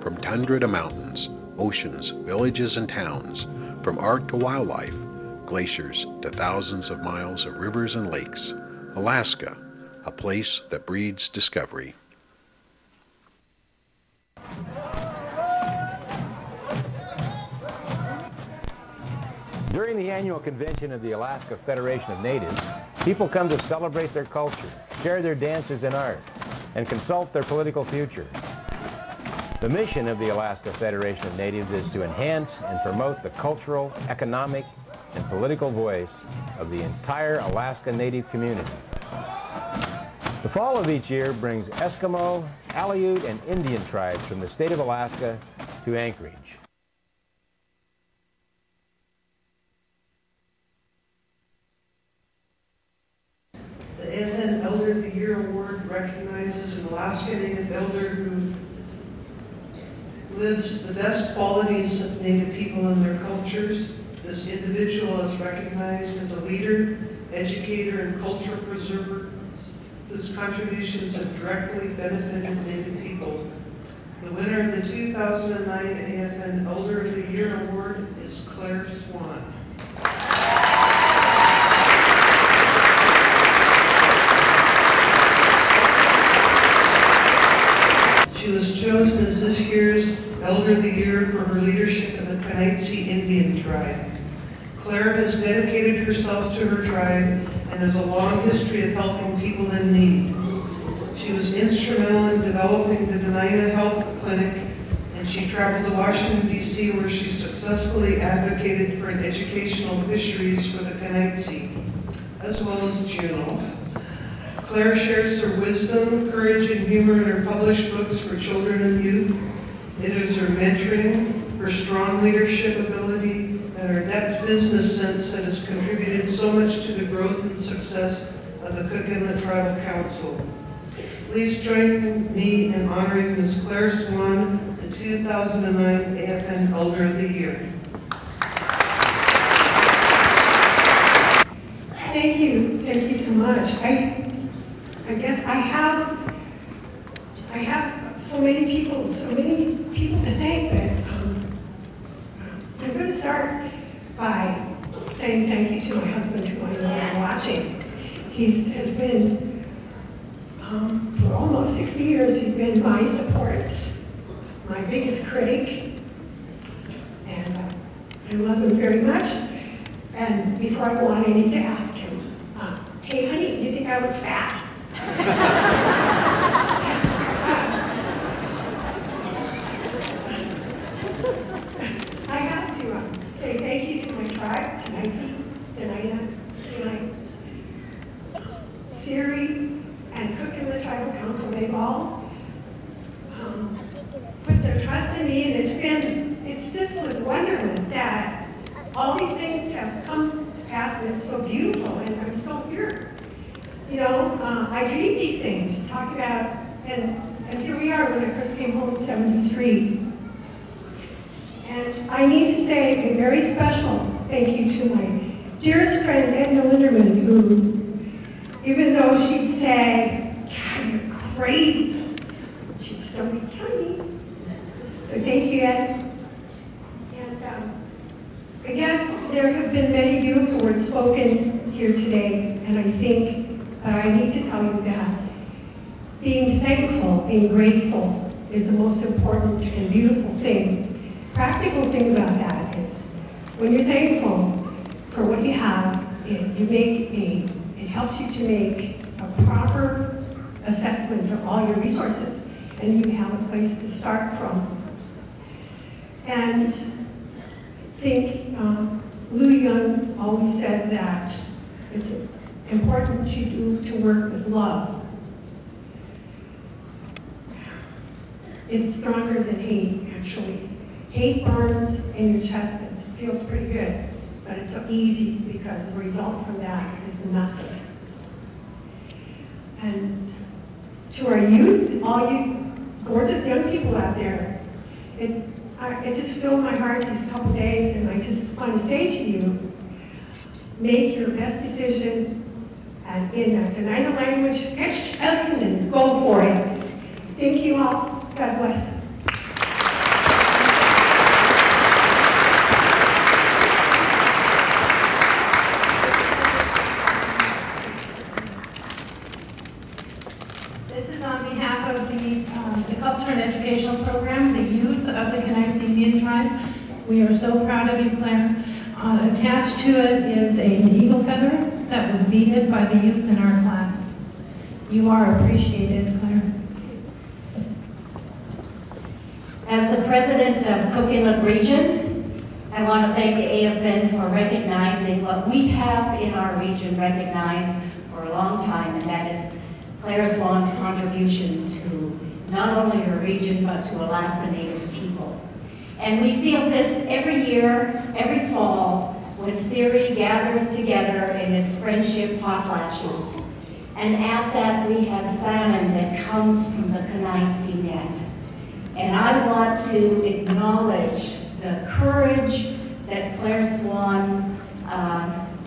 from tundra to mountains, oceans, villages, and towns, from art to wildlife, glaciers to thousands of miles of rivers and lakes, Alaska, a place that breeds discovery. During the annual convention of the Alaska Federation of Natives, people come to celebrate their culture, share their dances and art, and consult their political future. The mission of the Alaska Federation of Natives is to enhance and promote the cultural, economic, and political voice of the entire Alaska Native community. The fall of each year brings Eskimo, Aleut, and Indian tribes from the state of Alaska to Anchorage. The AFN Elder of the Year Award recognizes an Alaska Native Elder who lives the best qualities of Native people and their cultures. This individual is recognized as a leader, educator, and culture preserver whose contributions have directly benefited Native people. The winner of the 2009 AFN Elder of the Year Award is Clare Swan. She was chosen as this year's Elder of the Year for her leadership in the Kenaitze Indian tribe. Clare has dedicated herself to her tribe and has a long history of helping people in need. She was instrumental in developing the Dena'ina Health Clinic, and she traveled to Washington, D.C., where she successfully advocated for an educational fisheries for the Kenaitze, as well as Juneau. Clare shares her wisdom, courage, and humor in her published books for children and youth. It is her mentoring, her strong leadership ability, and her depth business sense that has contributed so much to the growth and success of the Cook Inlet Tribal Council. Please join me in honoring Ms. Clare Swan, the 2009 AFN Elder of the Year. Thank you so much. I guess I have so many people to thank, but I'm going to start by saying thank you to my husband, who I know is watching. He has been, for almost 60 years, he's been my support, my biggest critic, and I love him very much. And before I go on, I need to ask him, hey honey, do you think I look fat? I have to say thank you to my tribe, Kenaitze, Dena'ina, Siri, and Cook Inlet Tribal Council. They've all put their trust in me, and it's just with wonderment that all these things have come to pass, and it's so beautiful, and I'm still here. You know, I dreamed these things, talk about, and here we are when I first came home in '73. And I need to say a very special thank you to my dearest friend, Edna Linderman, who, even though she'd say, God, you're crazy, she'd still be kind. So thank you, Ed. And I guess there have been many beautiful words spoken here today, and I think I need to tell you that being thankful, being grateful is the most important and beautiful thing. Practical thing about that is when you're thankful for what you have, it helps you to make a proper assessment of all your resources, and you have a place to start from. And I think Lou Young always said that it's important to work with love. It's stronger than hate, actually. Hate burns in your chest, and it feels pretty good, but it's so easy because the result from that is nothing. And to our youth, all you gorgeous young people out there, it just filled my heart these couple days, and I just want to say to you, make your best decision, and in the Dena'ina language, go for it. Thank you all. God bless. educational program, the youth of the Kenaitze Indian tribe. We are so proud of you, Claire. Attached to it is an eagle feather that was beaded by the youth in our class. You are appreciated, Claire. As the president of Cook Inlet Region, I want to thank the AFN for recognizing what we have in our region recognized for a long time, and that is Clare Swan's contribution to not only her region, but to Alaska Native people. And we feel this every year, every fall, when CIRI gathers together in its friendship potlatches. And at that we have salmon that comes from the Kenaitze net. And I want to acknowledge the courage that Clare Swan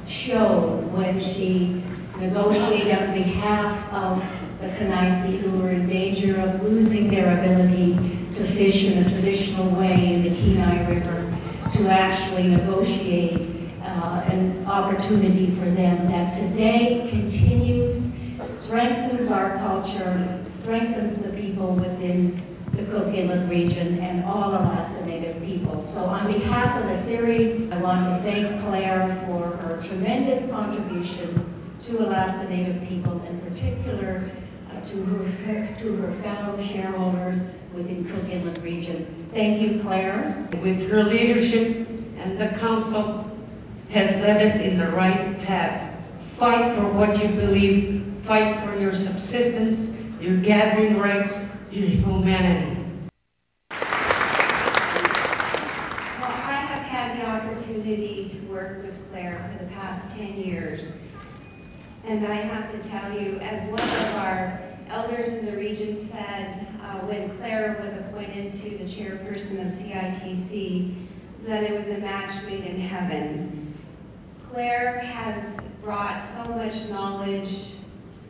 showed when she negotiated on behalf of the Kenaitze who were in danger of losing their ability to fish in a traditional way in the Kenai River, to actually negotiate an opportunity for them that today continues, strengthens our culture, strengthens the people within the Cook Inlet region and all Alaska Native people. So on behalf of the CIRI, I want to thank Clare for her tremendous contribution to Alaska Native people, in particular to her fellow shareholders within Cook Inlet region. Thank you, Clare. With her leadership and the council has led us in the right path. Fight for what you believe, fight for your subsistence, your gathering rights, your humanity. Well, I have had the opportunity to work with Clare for the past 10 years. And I have to tell you, as one of our elders in the region said when Clare was appointed to the chairperson of CITC, that it was a match made in heaven. Clare has brought so much knowledge,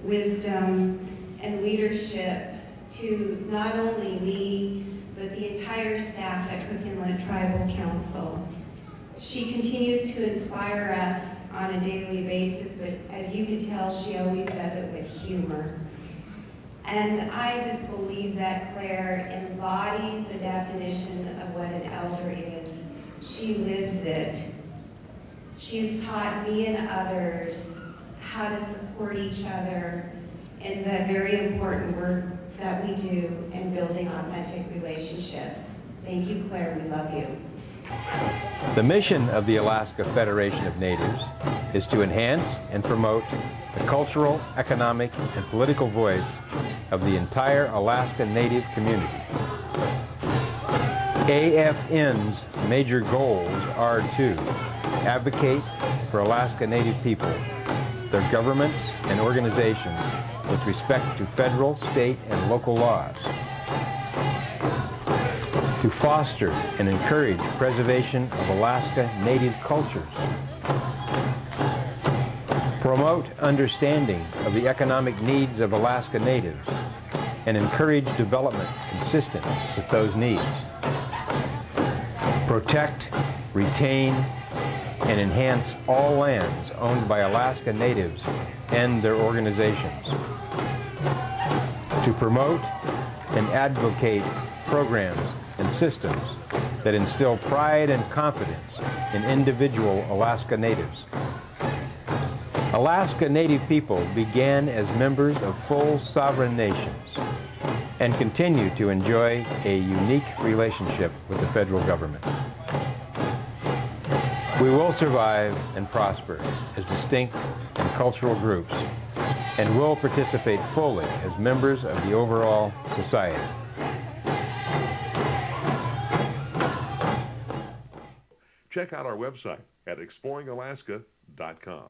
wisdom, and leadership to not only me, but the entire staff at Cook Inlet Tribal Council. She continues to inspire us on a daily basis, but as you can tell, she always does it with humor. And I just believe that Clare embodies the definition of what an elder is. She lives it. She has taught me and others how to support each other in the very important work that we do in building authentic relationships. Thank you, Clare. We love you. The mission of the Alaska Federation of Natives is to enhance and promote the cultural, economic, and political voice of the entire Alaska Native community. AFN's major goals are to advocate for Alaska Native people, their governments and organizations with respect to federal, state, and local laws, to foster and encourage preservation of Alaska Native cultures, promote understanding of the economic needs of Alaska Natives, and encourage development consistent with those needs, protect, retain, and enhance all lands owned by Alaska Natives and their organizations, to promote and advocate programs and systems that instill pride and confidence in individual Alaska Natives. Alaska Native people began as members of full sovereign nations and continue to enjoy a unique relationship with the federal government. We will survive and prosper as distinct and cultural groups and will participate fully as members of the overall society. Check out our website at exploringalaska.com.